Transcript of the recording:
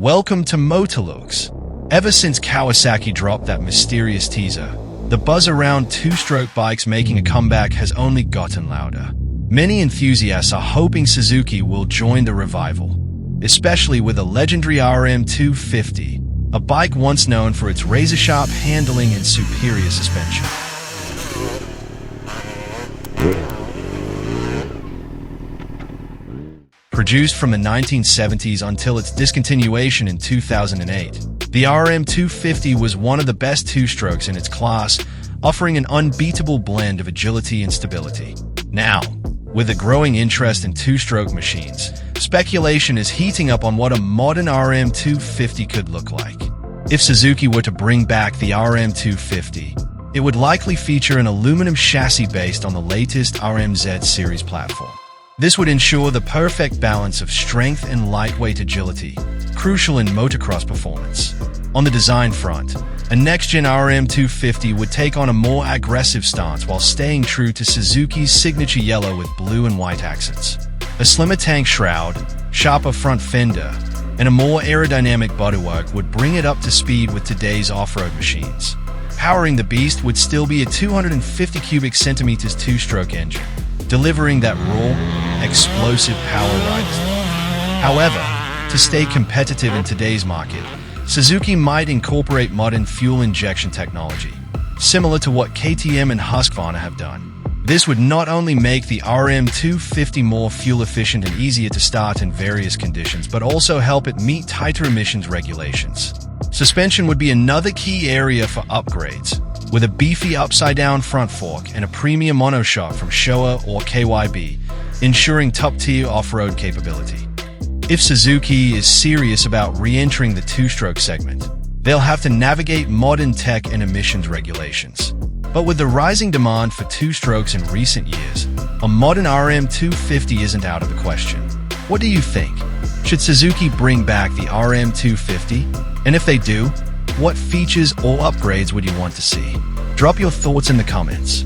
Welcome to Motologues. Ever since Kawasaki dropped that mysterious teaser, the buzz around two-stroke bikes making a comeback has only gotten louder. Many enthusiasts are hoping Suzuki will join the revival, especially with a legendary RM250, a bike once known for its razor-sharp handling and superior suspension. Produced from the 1970s until its discontinuation in 2008, the RM250 was one of the best two-strokes in its class, offering an unbeatable blend of agility and stability. Now, with a growing interest in two-stroke machines, speculation is heating up on what a modern RM250 could look like. If Suzuki were to bring back the RM250, it would likely feature an aluminum chassis based on the latest RMZ series platform. This would ensure the perfect balance of strength and lightweight agility, crucial in motocross performance. On the design front, a next-gen RM250 would take on a more aggressive stance while staying true to Suzuki's signature yellow with blue and white accents. A slimmer tank shroud, sharper front fender, and a more aerodynamic bodywork would bring it up to speed with today's off-road machines. Powering the beast would still be a 250 cubic centimeters two-stroke engine, delivering that raw, explosive power riders. However, to stay competitive in today's market, Suzuki might incorporate modern fuel injection technology, similar to what KTM and Husqvarna have done. This would not only make the RM250 more fuel efficient and easier to start in various conditions, but also help it meet tighter emissions regulations. Suspension would be another key area for upgrades, with a beefy upside-down front fork and a premium monoshock from Showa or KYB, ensuring top-tier off-road capability. If Suzuki is serious about re-entering the two-stroke segment, they'll have to navigate modern tech and emissions regulations. But with the rising demand for two-strokes in recent years, a modern RM250 isn't out of the question. What do you think? Should Suzuki bring back the RM250? And if they do, what features or upgrades would you want to see? Drop your thoughts in the comments.